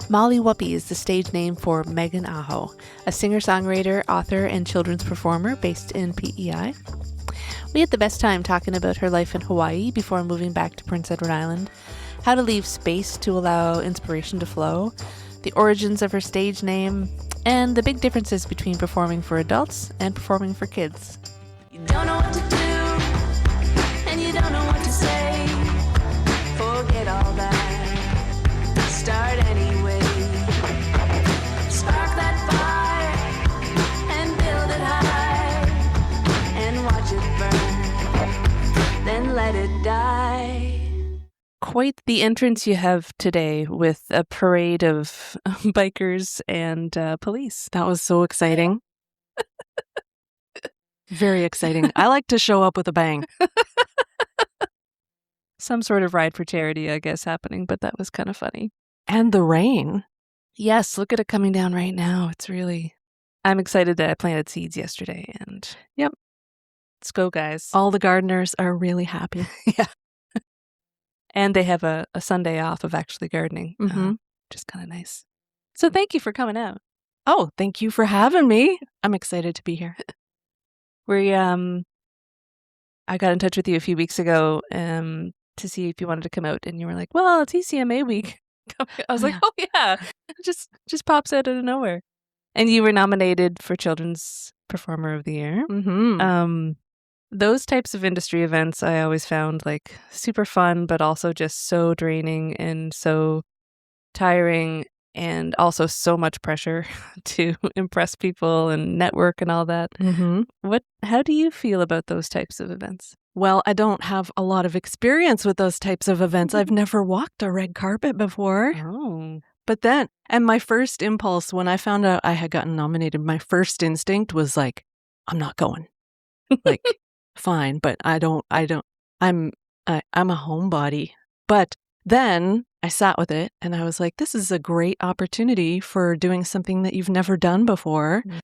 Molly Whuppie is the stage name for Megan Aho, a singer-songwriter, author, and children's performer based in PEI. We had the best time talking about her life in Hawaii before moving back to Prince Edward Island, how to leave space to allow inspiration to flow, the origins of her stage name, and the big differences between performing for adults and performing for kids. You don't know what to do, and you don't know what to say. Forget all that. Start anyway. Spark that fire and build it high, and watch it burn, then let it die. Quite the entrance you have today with a parade of bikers and police. That was so exciting. Very exciting. I like to show up with a bang. Some sort of ride for charity, I guess, happening, but that was kind of funny. And the rain. Yes, look at it coming down right now. It's really... I'm excited that I planted seeds yesterday, and Yep. Let's go, guys. All the gardeners are really happy. Yeah. And they have a Sunday off of actually gardening, Mhm. which is kind of nice. So thank you for coming out. Oh, thank you for having me. I'm excited to be here. I got in touch with you a few weeks ago to see if you wanted to come out, and you were like, "Well, it's ECMA week." I was like, "Oh yeah," it just pops out of nowhere. And you were nominated for Children's Performer of the Year. Mm-hmm. Those types of industry events I always found like super fun, but also just so draining and so tiring, and also so much pressure to impress people and network and all that. Mm-hmm. How do you feel about those types of events? Well, I don't have a lot of experience with those types of events. I've never walked a red carpet before. Oh. But then, and my first impulse when I found out I had gotten nominated, my first instinct was like, I'm not going. Like, fine, but I'm a homebody. But then I sat with it and I was like, this is a great opportunity for doing something that you've never done before. Mm.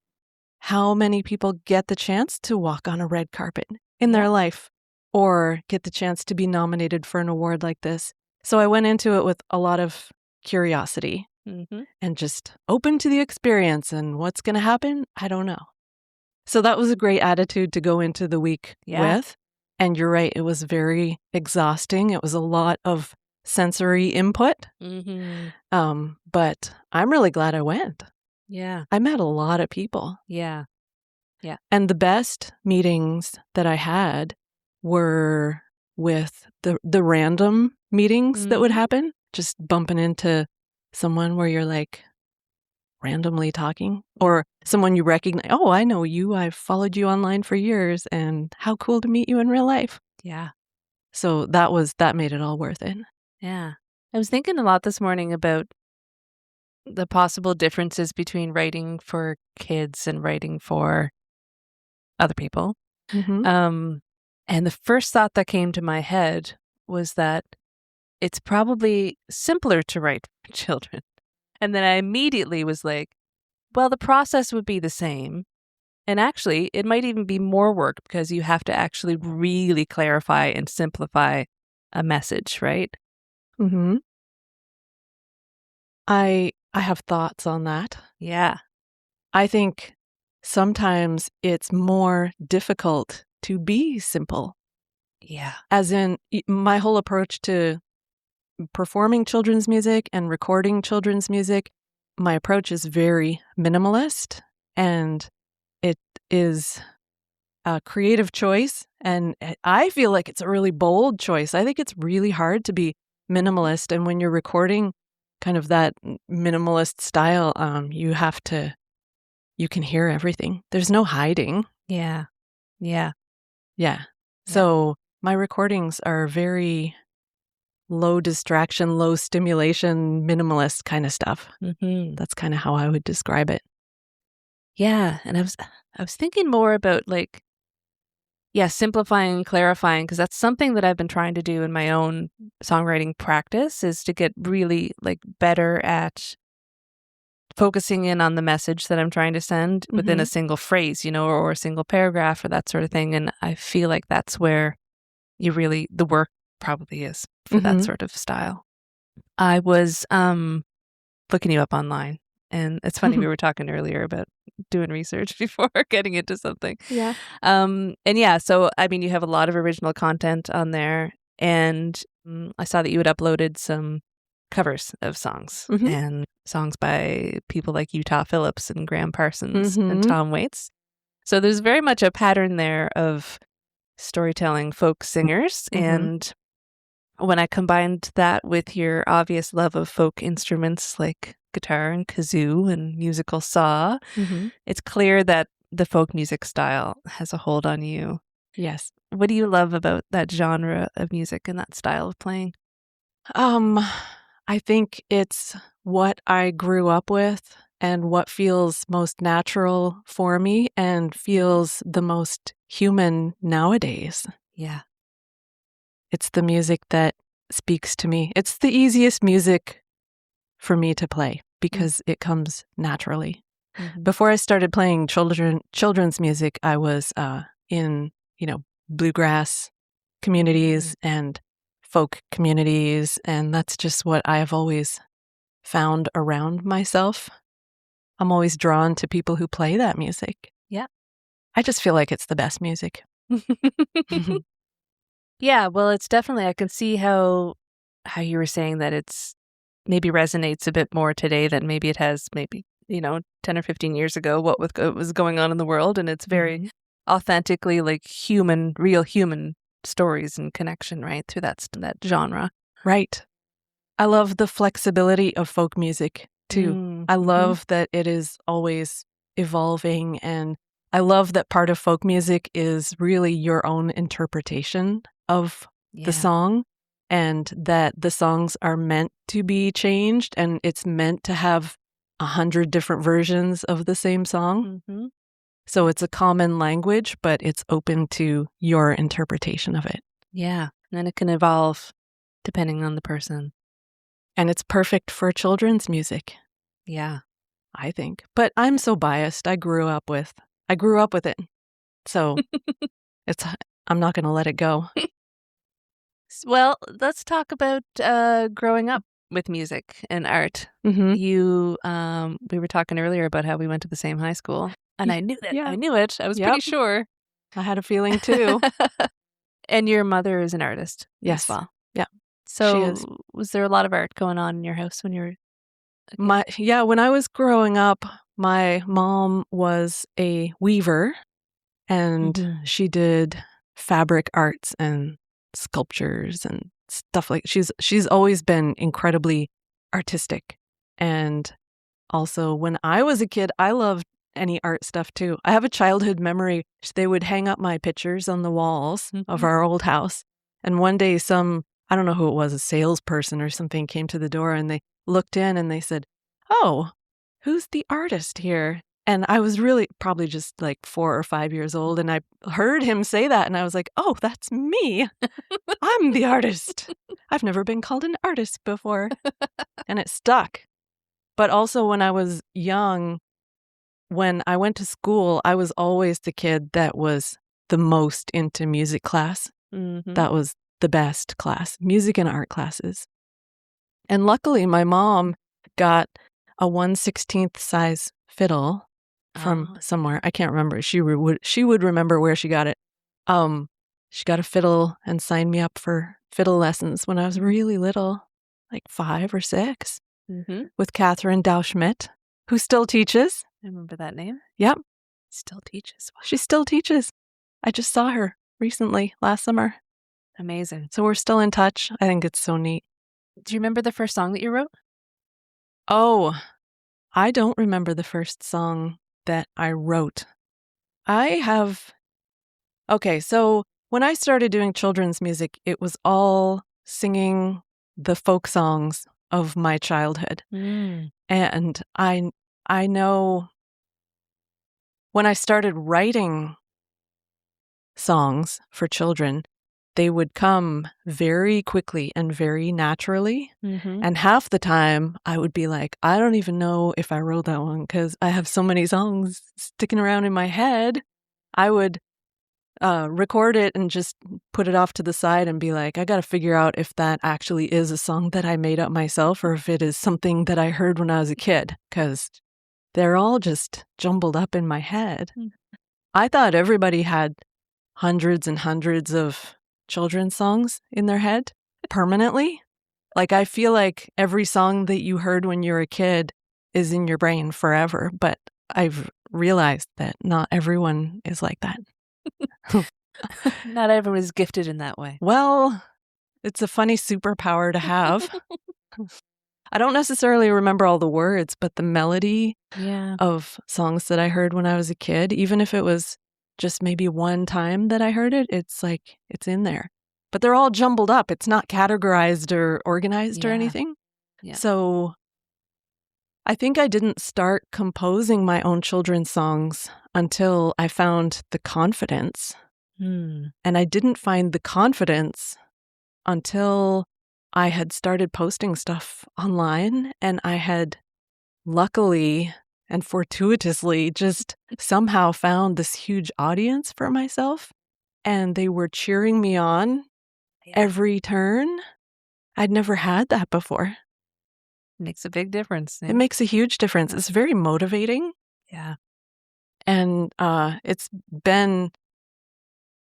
How many people get the chance to walk on a red carpet in their life or get the chance to be nominated for an award like this? So I went into it with a lot of curiosity and just open to the experience, and what's going to happen, I don't know. So that was a great attitude to go into the week with. And you're right, it was very exhausting. It was a lot of sensory input. But I'm really glad I went. Yeah. I met a lot of people. Yeah. Yeah. And the best meetings that I had were with the random meetings that would happen, just bumping into someone where you're like randomly talking, or someone you recognize. Oh, I know you. I've followed you online for years, and how cool to meet you in real life. Yeah. So that made it all worth it. Yeah. I was thinking a lot this morning about the possible differences between writing for kids and writing for other people. Mm-hmm. And the first thought that came to my head was that it's probably simpler to write for children. And then I immediately was like, well, the process would be the same. And actually, it might even be more work because you have to actually really clarify and simplify a message, right? Mm-hmm. I have thoughts on that. Yeah. I think sometimes it's more difficult to be simple. Yeah. As in, my whole approach to performing children's music and recording children's music, my approach is very minimalist, and it is a creative choice. And I feel like it's a really bold choice. I think it's really hard to be minimalist. And when you're recording kind of that minimalist style, you can hear everything. There's no hiding. Yeah. Yeah. Yeah. So my recordings are very low distraction, low stimulation, minimalist kind of stuff. Mm-hmm. That's kind of how I would describe it. Yeah. And I was thinking more about simplifying and clarifying, because that's something that I've been trying to do in my own songwriting practice, is to get really better at focusing in on the message that I'm trying to send within a single phrase, or a single paragraph or that sort of thing. And I feel like that's where the work probably is for that sort of style. I was looking you up online. And it's funny, we were talking earlier about doing research before getting into something. Yeah. And yeah, so I mean, you have a lot of original content on there. And I saw that you had uploaded some covers of songs Mhm. and songs by people like Utah Phillips and Graham Parsons and Mhm. Tom Waits. So there's very much a pattern there of storytelling folk singers. Mhm. And when I combined that with your obvious love of folk instruments like guitar and kazoo and musical saw, Mhm. it's clear that the folk music style has a hold on you. Yes. What do you love about that genre of music and that style of playing? I think it's what I grew up with and what feels most natural for me and feels the most human nowadays. Yeah. It's the music that speaks to me. It's the easiest music for me to play because it comes naturally. Mhm. Before I started playing children's music, I was in, bluegrass communities and folk communities, and that's just what I have always found around myself. I'm always drawn to people who play that music. Yeah. I just feel like it's the best music. Yeah, well, it's definitely, I can see how you were saying that it's maybe resonates a bit more today than maybe it has 10 or 15 years ago, what was going on in the world. And it's very authentically like real human stories and connection, right? Through that genre. Right. I love the flexibility of folk music too. I love that it is always evolving, and I love that part of folk music is really your own interpretation of the song, and that the songs are meant to be changed and it's meant to have 100 different versions of the same song. Mm-hmm. So it's a common language, but it's open to your interpretation of it. Yeah. And then it can evolve depending on the person. And it's perfect for children's music. Yeah. I think. But I'm so biased. I grew up with it. So I'm not going to let it go. Well, let's talk about growing up with music and art. Mm-hmm. We were talking earlier about how we went to the same high school, and I knew that. Yeah. I knew it. I was pretty sure. I had a feeling too. And your mother is an artist Yes. as well. Yeah. So She is. was there a lot of art going on in your house when you were a kid? When I was growing up, my mom was a weaver, and she did fabric arts and sculptures and stuff like. She's always been incredibly artistic. And also, when I was a kid, I loved any art stuff too. I have a childhood memory. They would hang up my pictures on the walls of our old house. And one day I don't know who it was, a salesperson or something came to the door, and they looked in and they said, "Oh, who's the artist here?" And I was really probably just like 4 or 5 years old. And I heard him say that. And I was like, "Oh, that's me. I'm the artist. I've never been called an artist before." And it stuck. But also when I was young, when I went to school, I was always the kid that was the most into music class. That was the best class, music and art classes. And luckily, my mom got a 1/16 size fiddle from somewhere. I can't remember. She would remember where she got it. She got a fiddle and signed me up for fiddle lessons when I was really little, like 5 or 6, with Catherine Schmidt, who still teaches. I remember that name. Yep. Still teaches. Wow. She still teaches. I just saw her recently, last summer. Amazing. So we're still in touch. I think it's so neat. Do you remember the first song that you wrote? Oh, I don't remember the first song that I wrote. Okay, so when I started doing children's music, it was all singing the folk songs of my childhood. And I know when I started writing songs for children, they would come very quickly and very naturally. And half the time I would be like, I don't even know if I wrote that one because I have so many songs sticking around in my head. I would record it and just put it off to the side and be like, I got to figure out if that actually is a song that I made up myself or if it is something that I heard when I was a kid, because they're all just jumbled up in my head. I thought everybody had hundreds and hundreds of children's songs in their head permanently. Like, I feel like every song that you heard when you were a kid is in your brain forever, but I've realized that not everyone is like that. Not everyone is gifted in that way. Well, it's a funny superpower to have. I don't necessarily remember all the words, but the melody of songs that I heard when I was a kid, even if it was just maybe one time that I heard it, it's like, it's in there. But they're all jumbled up. It's not categorized or organized or anything. Yeah. So I think I didn't start composing my own children's songs until I found the confidence. And I didn't find the confidence until I had started posting stuff online, and I had luckily and fortuitously just somehow found this huge audience for myself, and they were cheering me on every turn. I'd never had that before. Makes a big difference. It makes a huge difference. It's very motivating. Yeah. And it's been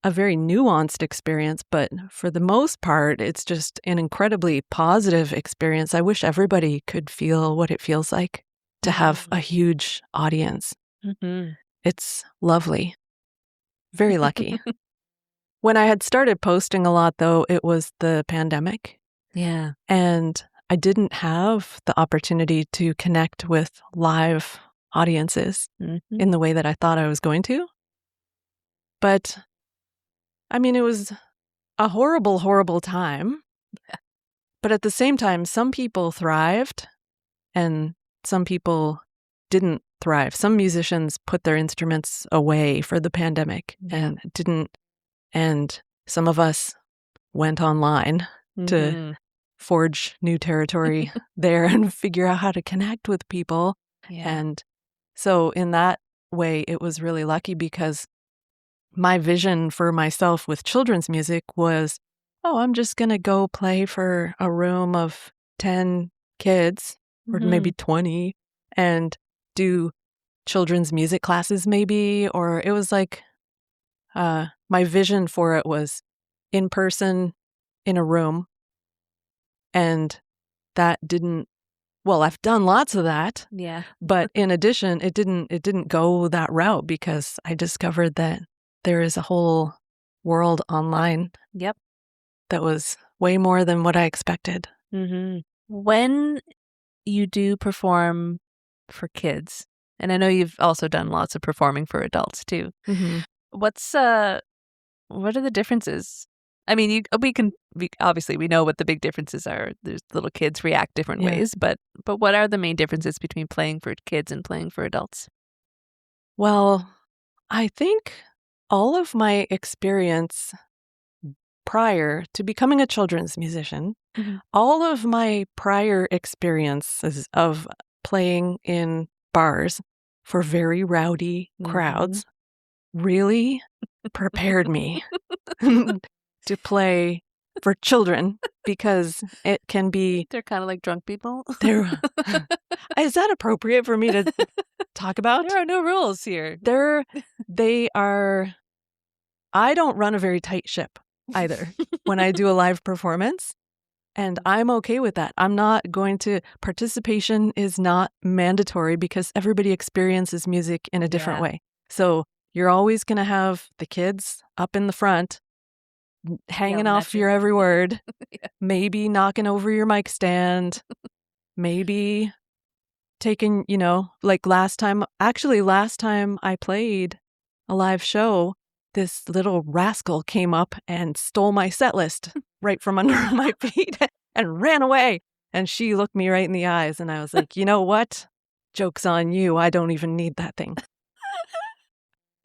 a very nuanced experience, but for the most part, it's just an incredibly positive experience. I wish everybody could feel what it feels like to have a huge audience. It's lovely. Very lucky. When I had started posting a lot, though, it was the pandemic. Yeah. And I didn't have the opportunity to connect with live audiences in the way that I thought I was going to. But I mean, it was a horrible, horrible time. But at the same time, some people thrived and some people didn't thrive. Some musicians put their instruments away for the pandemic and didn't. And some of us went online to forge new territory there and figure out how to connect with people. And so in that way, it was really lucky because my vision for myself with children's music was, I'm just going to go play for a room of 10 kids or maybe 20 and do children's music classes maybe. Or it was like, my vision for it was in person in a room. And that didn't, I've done lots of that. Yeah. But in addition, it didn't go that route because I discovered that there is a whole world online. Yep. That was way more than what I expected. When you do perform for kids, and I know you've also done lots of performing for adults too. What are the differences? I mean, obviously we know what the big differences are. There's little kids react different ways, but what are the main differences between playing for kids and playing for adults? Well, I think all of my experience prior to becoming a children's musician, all of my prior experiences of playing in bars for very rowdy crowds really prepared me to play for children because it can be... They're kind of like drunk people. Is that appropriate for me to talk about? There are no rules here. They are... I don't run a very tight ship either when I do a live performance, and I'm okay with that. I'm not going to... Participation is not mandatory because everybody experiences music in a different way. So you're always going to have the kids up in the front hanging off your every word, maybe knocking over your mic stand, maybe taking, like last time I played a live show, this little rascal came up and stole my set list right from under my feet and ran away. And she looked me right in the eyes and I was like, you know what? Joke's on you. I don't even need that thing.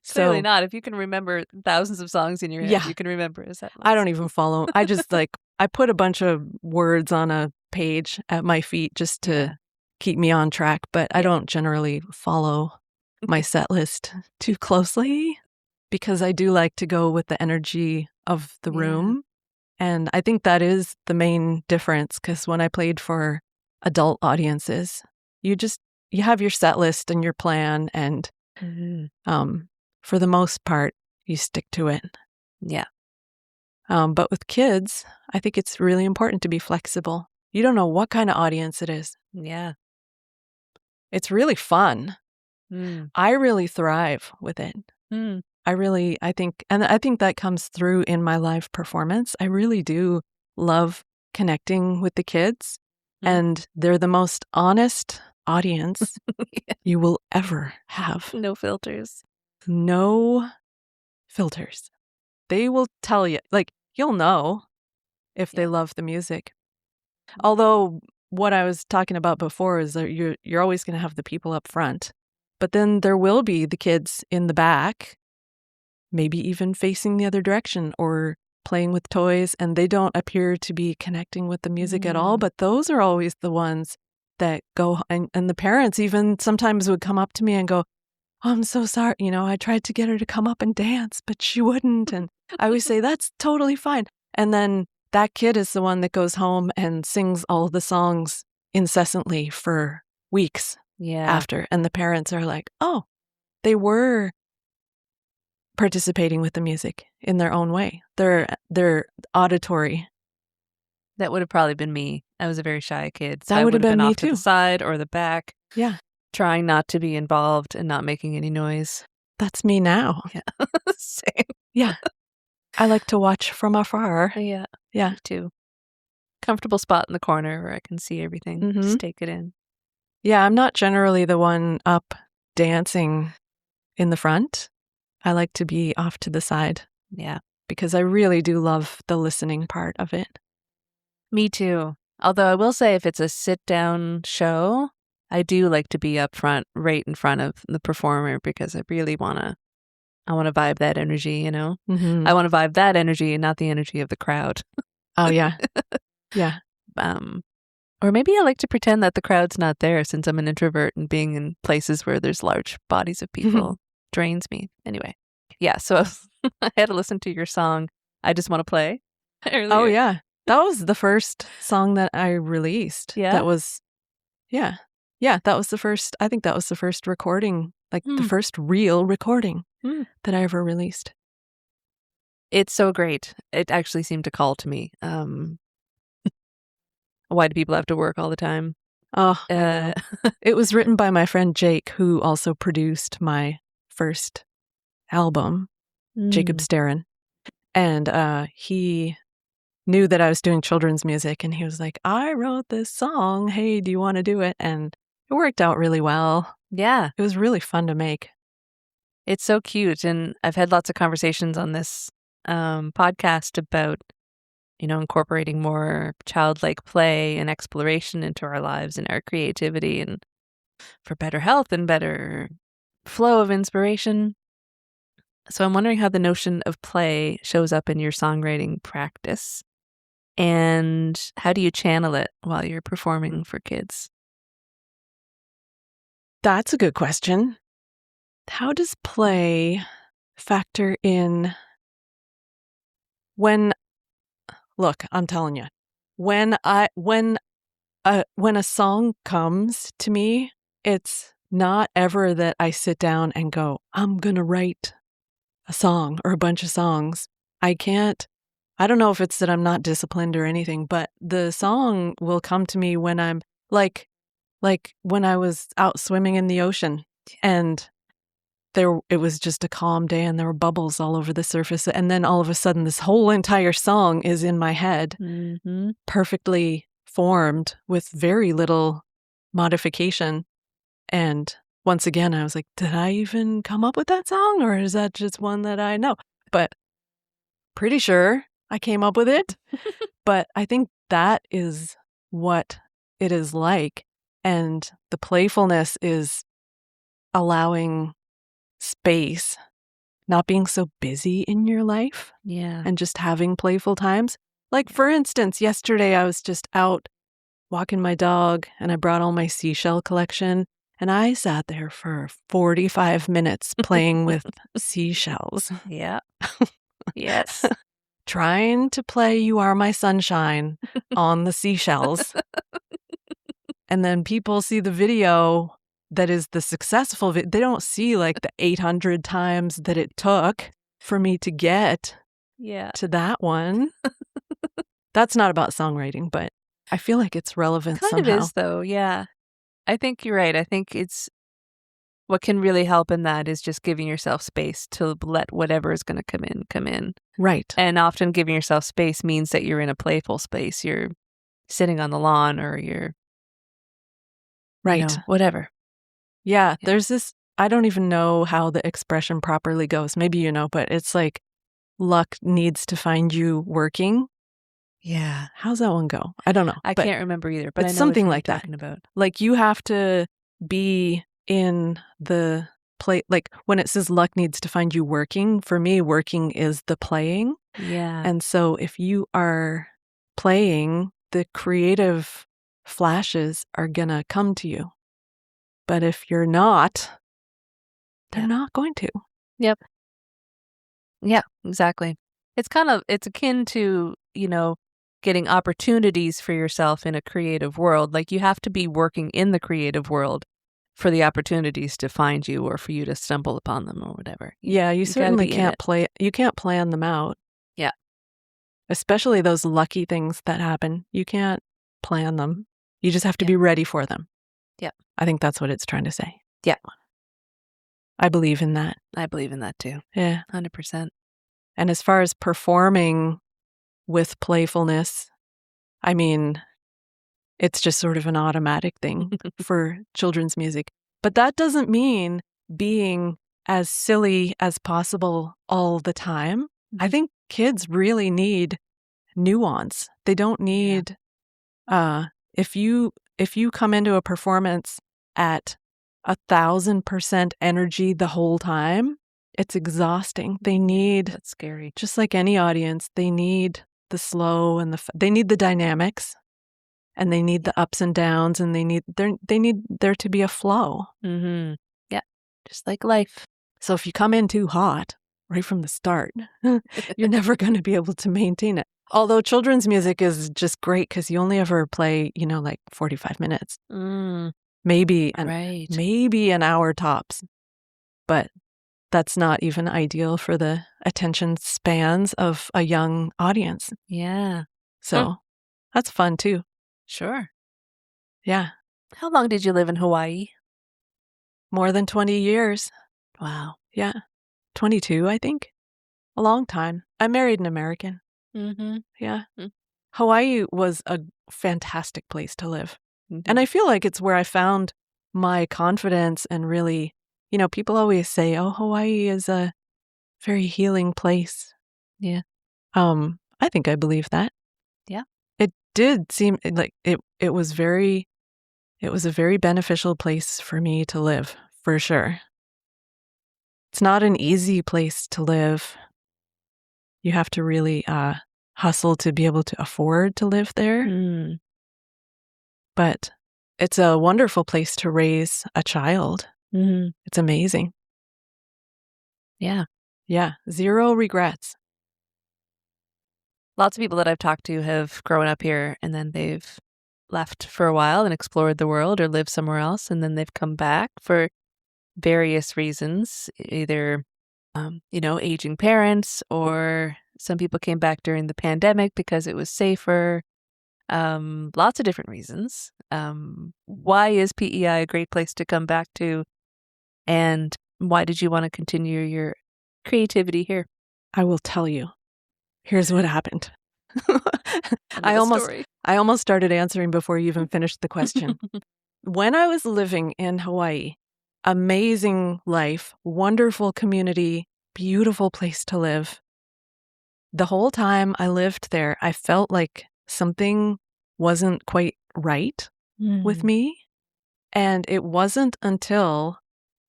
Clearly not. If you can remember thousands of songs in your head, you can remember a set list. I don't even follow. I just I put a bunch of words on a page at my feet just to keep me on track, but I don't generally follow my set list too closely because I do like to go with the energy of the Yeah. room. And I think that is the main difference, because when I played for adult audiences, you have your set list and your plan, and for the most part, you stick to it. Yeah. But with kids, I think it's really important to be flexible. You don't know what kind of audience it is. Yeah. It's really fun. Mm. I really thrive with it. Mm. I think that comes through in my live performance. I really do love connecting with the kids, and they're the most honest audience you will ever have. No filters. No filters. They will tell you, like, you'll know if they love the music. Although what I was talking about before is that you're always going to have the people up front, but then there will be the kids in the back, maybe even facing the other direction or playing with toys, and they don't appear to be connecting with the music at all. But those are always the ones that go, and the parents even sometimes would come up to me and go, "Oh, I'm so sorry. I tried to get her to come up and dance, but she wouldn't." And I always say, "That's totally fine." And then that kid is the one that goes home and sings all the songs incessantly for weeks after. And the parents are like, "Oh, they were participating with the music in their own way. They're auditory." That would have probably been me. I was a very shy kid. So That I would would have have been been me off to too. the side or the back, Yeah, trying not to be involved and not making any noise. that's me now. Yeah. Same. Yeah. I like to watch from afar. Yeah. Yeah. Me too. Comfortable spot in the corner where I can see everything. Just take it in. Yeah, I'm not generally the one up dancing in the front. I like to be off to the side. Yeah. Because I really do love the listening part of it. Me too. Although I will say, if it's a sit-down show, I do like to be up front, right in front of the performer, because I really want to vibe that energy, Mm-hmm. I want to vibe that energy and not the energy of the crowd. Oh, yeah. Yeah. Or maybe I like to pretend that the crowd's not there, since I'm an introvert, and being in places where there's large bodies of people drains me. Anyway, yeah, so I had to listen to your song, I Just Want to Play, earlier. Oh, yeah. That was the first song that I released. Yeah? That was, yeah. Yeah, that was the first, I think that was the first recording, like the first real recording that I ever released. It's so great. It actually seemed to call to me. Why do people have to work all the time? Oh, it was written by my friend Jake, who also produced my first album, Jacob Starren. And he knew that I was doing children's music, and he was like, "I wrote this song. Hey, do you want to do it?" And it worked out really well. Yeah. It was really fun to make. It's so cute. And I've had lots of conversations on this podcast about, incorporating more childlike play and exploration into our lives and our creativity, and for better health and better flow of inspiration. So I'm wondering how the notion of play shows up in your songwriting practice, and how do you channel it while you're performing for kids? That's a good question. How does play factor in look, I'm telling you, when a song comes to me, it's not ever that I sit down and go, "I'm going to write a song or a bunch of songs." I don't know if it's that I'm not disciplined or anything, but the song will come to me when I'm like when I was out swimming in the ocean, and it was just a calm day and there were bubbles all over the surface. And then all of a sudden, this whole entire song is in my head, perfectly formed with very little modification. And once again, I was like, did I even come up with that song, or is that just one that I know? But pretty sure I came up with it. But I think that is what it is like. And the playfulness is allowing space, not being so busy in your life, and just having playful times. Like, for instance, yesterday I was just out walking my dog, and I brought all my seashell collection, And I sat there for 45 minutes playing with seashells, Yeah. Yes. trying to play You Are My Sunshine on the seashells. And then people see the video that is the successful video. They don't see like the 800 times that it took for me to get Yeah. to that one. That's not about songwriting, but I feel like it's relevant Kind somehow. of is, though. Yeah. I think you're right. I think it's what can really help in that is just giving yourself space to let whatever is going to come in. Right. And often giving yourself space means that you're in a playful space. You're sitting on the lawn or you're, Right. whatever. Yeah. There's this, I don't even know how the expression properly goes. Maybe you know, but it's like luck needs to find you working. Yeah. How's that one go? I don't know. I but can't remember either, but I it's know something what you're like that. talking about. Like you have to be in the play. Like when it says luck needs to find you working, for me, working is the playing. Yeah. And so if you are playing, the creative flashes are going to come to you. But if you're not, they're not going to. Yep. Yeah, exactly. It's akin to, getting opportunities for yourself in a creative world. Like you have to be working in the creative world for the opportunities to find you or for you to stumble upon them or whatever. Yeah, you gotta certainly be in can't it. you can't plan them out. Yeah. Especially those lucky things that happen. You can't plan them. You just have to Yeah. be ready for them. Yeah. I think that's what it's trying to say. Yeah. I believe in that. I believe in that too. Yeah. 100%. And as far as performing with playfulness, I mean, it's just sort of an automatic thing for children's music. But that doesn't mean being as silly as possible all the time. I think kids really need nuance. They don't need if you come into a performance at 1,000% energy the whole time, it's exhausting. They need, That's scary. just like any audience, they need the slow and they need the dynamics, and they need the ups and downs, and they need there to be a flow. Mm-hmm. Yeah. Just like life. So if you come in too hot right from the start, you're never going to be able to maintain it. Although children's music is just great because you only ever play, like 45 minutes, maybe an hour tops. But that's not even ideal for the attention spans of a young audience. Yeah. So that's fun too. Sure. Yeah. How long did you live in Hawaii? More than 20 years. Wow. Yeah. 22, I think. A long time. I married an American. Mm-hmm. Yeah. Mm. Hawaii was a fantastic place to live. Mm-hmm. And I feel like it's where I found my confidence and really, people always say, oh, Hawaii is a very healing place. Yeah. I think I believe that. Yeah. It did seem like it was a very beneficial place for me to live, for sure. It's not an easy place to live. You have to really hustle to be able to afford to live there. Mm. But it's a wonderful place to raise a child. Mm-hmm. It's amazing. Yeah. Yeah. Zero regrets. Lots of people that I've talked to have grown up here and then they've left for a while and explored the world or lived somewhere else. And then they've come back for various reasons, either, aging parents, or some people came back during the pandemic because it was safer. Lots of different reasons. Why is PEI a great place to come back to? And why did you want to continue your creativity here? I will tell you. Here's what happened. I Story. almost started answering before you even finished the question. When I was living in Hawaii, amazing life, wonderful community, beautiful place to live. The whole time I lived there, I felt like something wasn't quite right with me. And it wasn't until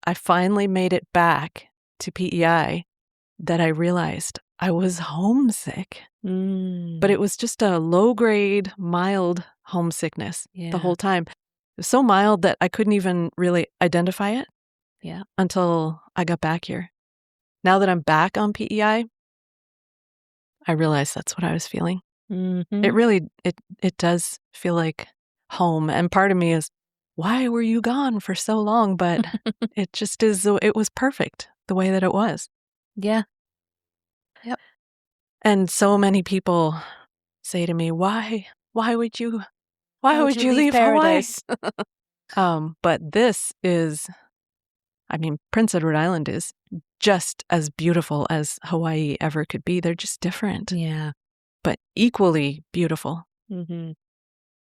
I finally made it back to PEI that I realized I was homesick. But it was just a low-grade, mild homesickness the whole time. was so mild that I couldn't even really identify it. Yeah. Until I got back here. Now that I'm back on PEI, I realize that's what I was feeling. Mm-hmm. It really, it does feel like home. And part of me is, why were you gone for so long? But it just is, it was perfect the way that it was. Yeah. Yep. And so many people say to me, why would you leave paradise? Hawaii? But this is, I mean, Prince Edward Island is just as beautiful as Hawaii ever could be. They're just different, Yeah. but equally beautiful. Mm-hmm.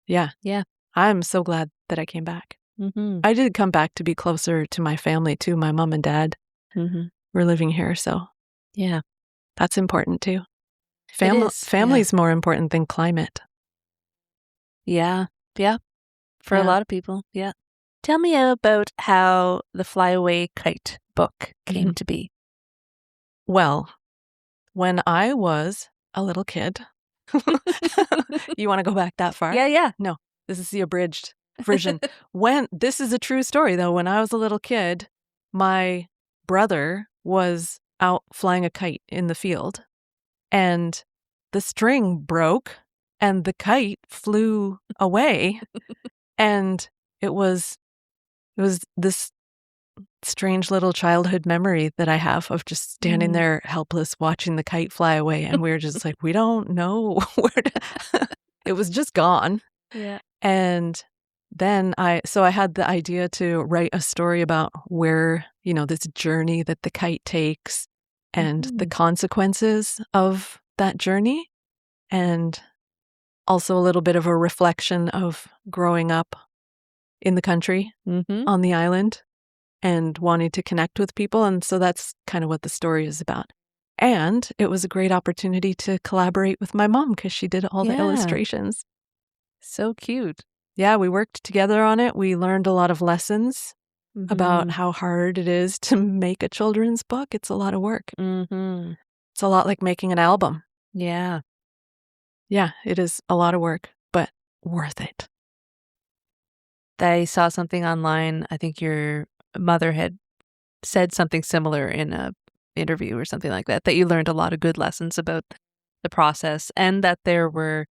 Yeah. Yeah. I'm so glad that I came back. Mm-hmm. I did come back to be closer to my family too. My mom and dad Mm-hmm. were living here, so Yeah. that's important too. It is, Family's more important than climate. Yeah. Yeah. For a Yeah. lot of people. Yeah. Tell me about how the Flyaway Kite book came to be. Well, when I was a little kid, you want to go back that far? Yeah. No, this is the abridged version. This is a true story though. When I was a little kid, my brother was out flying a kite in the field and the string broke and the kite flew away. And it was this strange little childhood memory that I have of just standing there helpless watching the kite fly away. And we were just like, we don't know where it was just gone. Yeah. And then I had the idea to write a story about where, this journey that the kite takes and the consequences of that journey. And also a little bit of a reflection of growing up in the country on the island and wanting to connect with people. And so that's kind of what the story is about. And it was a great opportunity to collaborate with my mom because she did all the illustrations. So cute. Yeah, we worked together on it. We learned a lot of lessons about how hard it is to make a children's book. It's a lot of work. Mm-hmm. It's a lot like making an album. Yeah. Yeah, it is a lot of work, but worth it. I saw something online. I think your mother had said something similar in a interview or something like that you learned a lot of good lessons about the process and that there were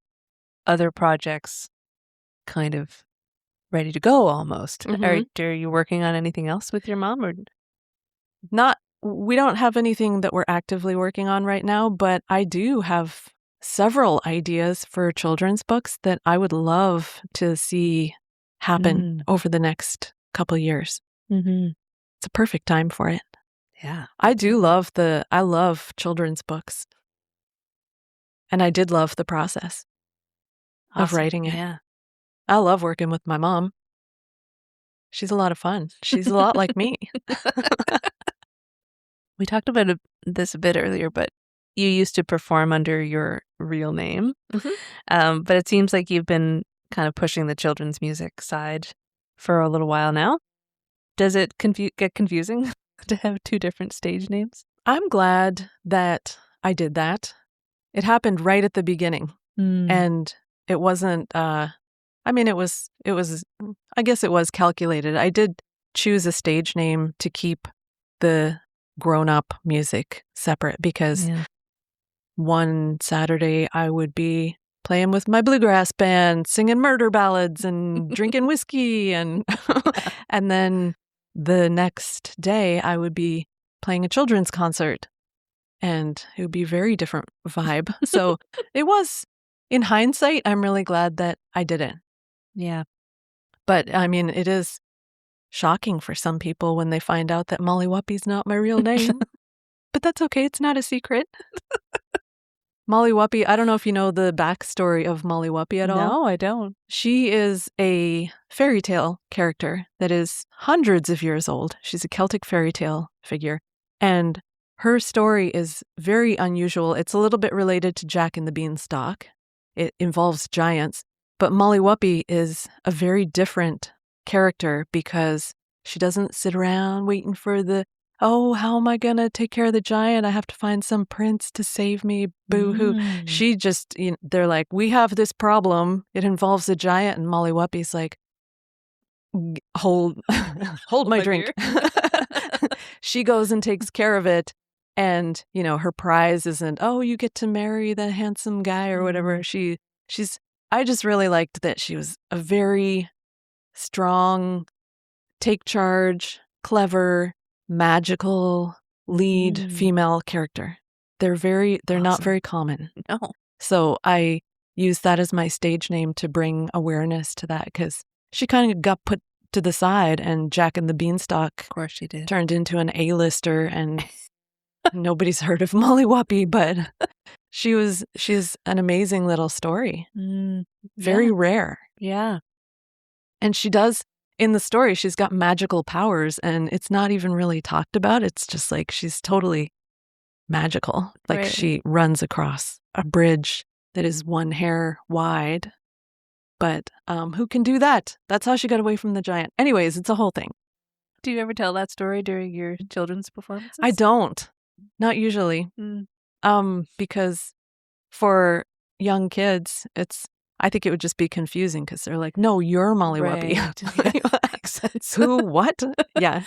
other projects kind of ready to go almost. Are you working on anything else with your mom or not? We don't have anything that we're actively working on right now, but I do have several ideas for children's books that I would love to see happen over the next couple years. It's a perfect time for it. Yeah. I love children's books. And I did love the process of writing it. Yeah. I love working with my mom. She's a lot of fun. She's a lot like me. We talked about this a bit earlier, but you used to perform under your real name. But it seems like you've been kind of pushing the children's music side for a little while now. Does it get confusing to have two different stage names? I'm glad that I did that. It happened right at the beginning. And it wasn't, I guess it was calculated. I did choose a stage name to keep the grown-up music separate because one Saturday I would be playing with my bluegrass band, singing murder ballads and drinking whiskey. And and then the next day I would be playing a children's concert. And it would be a very different vibe. So it was, in hindsight, I'm really glad that I didn't. Yeah. But I mean, it is shocking for some people when they find out that Molly Whuppie's not my real name. But that's okay. It's not a secret. Molly Whuppie, I don't know if you know the backstory of Molly Whuppie at all. No, I don't. She is a fairy tale character that is hundreds of years old. She's a Celtic fairy tale figure. And her story is very unusual. It's a little bit related to Jack and the Beanstalk. It involves giants. But Molly Whuppie is a very different character because she doesn't sit around waiting for how am I going to take care of the giant? I have to find some prince to save me. Boo-hoo. She just, they're like, we have this problem. It involves a giant. And Molly Whuppie's like, hold my drink. She goes and takes care of it. And, her prize isn't, oh, you get to marry the handsome guy or whatever. I just really liked that she was a very strong, take charge, clever, magical lead female character. They're not very common. No. So I use that as my stage name to bring awareness to that, because she kind of got put to the side, and Jack and the Beanstalk, Of course she did. turned into an A-lister, and nobody's heard of Molly Whuppie, but she's an amazing little story. Very rare. Yeah. And she does, in the story, she's got magical powers, and it's not even really talked about. It's just like she's totally magical. Like Right. she runs across a bridge that is 1 hair wide. But who can do that? That's how she got away from the giant. Anyways, it's a whole thing. Do you ever tell that story during your children's performances? I don't. Not usually. Because for young kids, I think it would just be confusing, because they're like, no, you're Molly Whuppie. Right. Yeah, makes sense. Who? What? Yeah.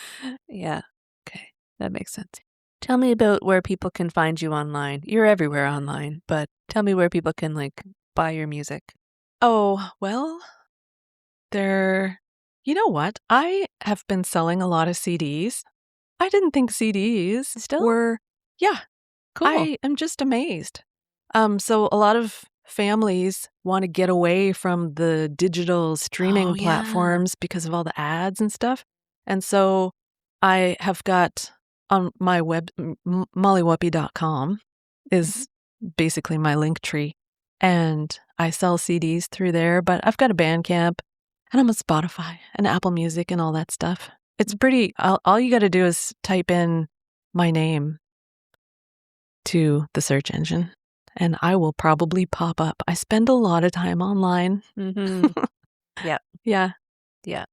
Yeah. Okay. That makes sense. Tell me about where people can find you online. You're everywhere online, but tell me where people can buy your music. Oh, well, you know what? I have been selling a lot of CDs. I didn't think CDs Still? were, yeah. Cool. I am just amazed. So a lot of families want to get away from the digital streaming Oh, yeah. platforms because of all the ads and stuff. And so I have got on my web, mollywhuppie.com is basically my link tree. And I sell CDs through there, but I've got a Bandcamp, and I'm on Spotify and Apple Music and all that stuff. It's pretty, all you got to do is type in my name to the search engine, and I will probably pop up. I spend a lot of time online. Yep. Yeah. Yeah.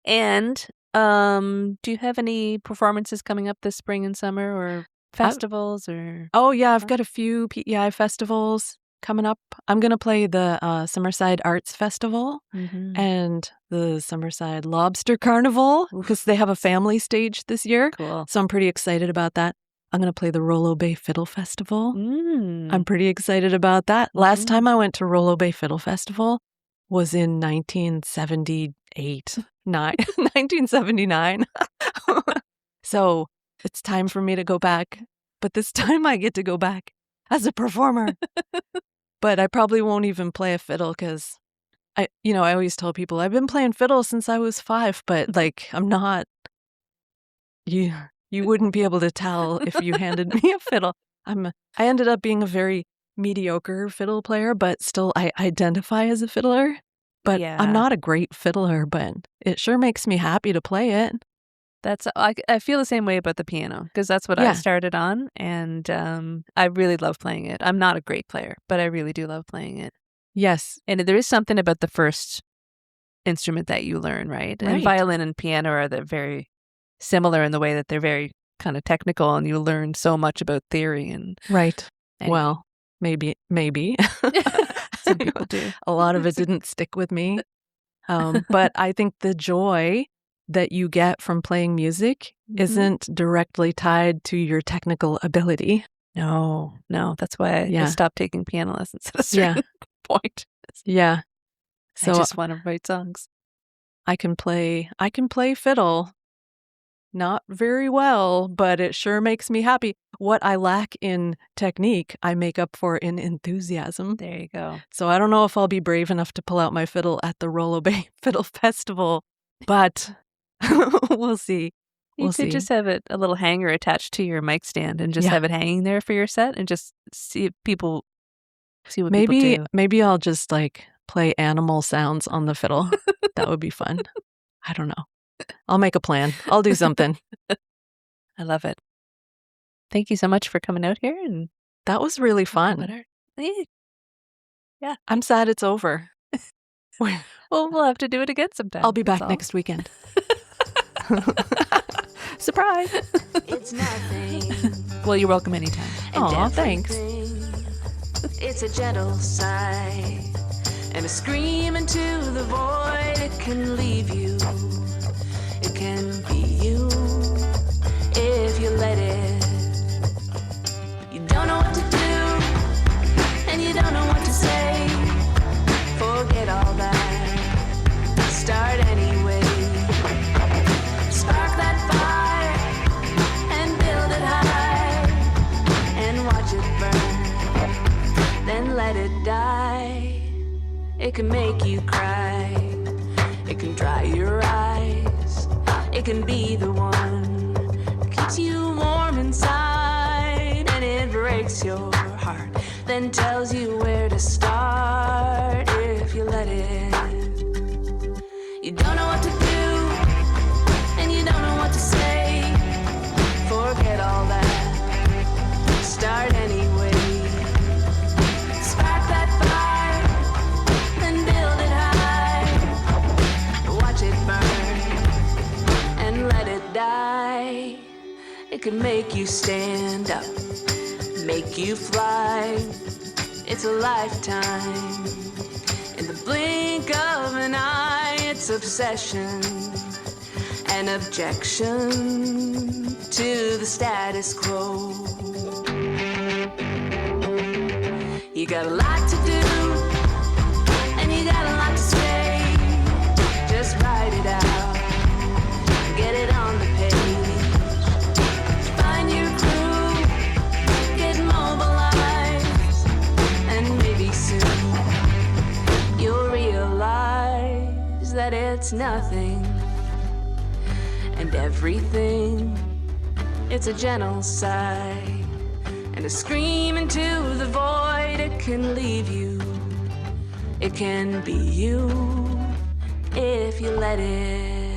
And do you have any performances coming up this spring and summer, or festivals or? Oh, yeah, I've got a few PEI festivals coming up. I'm going to play the Summerside Arts Festival and the Summerside Lobster Carnival, because they have a family stage this year. Cool. So I'm pretty excited about that. I'm going to play the Rollo Bay Fiddle Festival. I'm pretty excited about that. Last time I went to Rollo Bay Fiddle Festival was in 1979. So it's time for me to go back. But this time I get to go back as a performer. But I probably won't even play a fiddle, because I always tell people I've been playing fiddle since I was 5, but I'm not. You wouldn't be able to tell if you handed me a fiddle. I ended up being a very mediocre fiddle player, but still I identify as a fiddler. But I'm not a great fiddler, but it sure makes me happy to play it. I feel the same way about the piano, because that's what I started on, and I really love playing it. I'm not a great player, but I really do love playing it. Yes. And there is something about the first instrument that you learn, right? And violin and piano are very similar in the way that they're very kind of technical, and you learn so much about theory and right. Anyway. Well, maybe. Some people do. A lot of it didn't stick with me. But I think the joy that you get from playing music isn't directly tied to your technical ability. No. That's why I stopped taking piano lessons at a certain point. Yeah. So I just want to write songs. I can play fiddle. Not very well, but it sure makes me happy. What I lack in technique, I make up for in enthusiasm. There you go. So I don't know if I'll be brave enough to pull out my fiddle at the Rollo Bay Fiddle Festival, but we'll see. You could just have a little hanger attached to your mic stand and just have it hanging there for your set, and just see what people do. Maybe I'll just play animal sounds on the fiddle. That would be fun. I don't know. I'll make a plan. I'll do something. I love it. Thank you so much for coming out here. And that was really fun. Yeah. I'm sad it's over. Well, we'll have to do it again sometime. I'll be back next weekend. Surprise. It's nothing. Well, you're welcome anytime. Aw, thanks. It's a gentle sigh. and a scream into the void. It can leave you. It can be you if you let it. You don't know what to do, and you don't know what to say. Forget all that. Start anyway. Spark that fire and build it high, and watch it burn. Then let it die. It can make you cry. It can dry your eyes. It can be the one that keeps you warm inside, and it breaks your heart, then tells you where to start if you let it. You don't know what to do, and you don't know what to say. Forget all that. Start anyway. Spark that fire, then build it high. Watch it burn and let it die. It can make you stand up, make you fly. It's a lifetime. In the blink of an eye, it's obsession and objection to the status quo. You got a lot to do, and you got a lot to say. Just write it out, get it on the page. Find your crew, get mobilized, and maybe soon you'll realize that it's nothing and everything. It's a gentle sigh and a scream into the void. It can leave you. It can be you if you let it.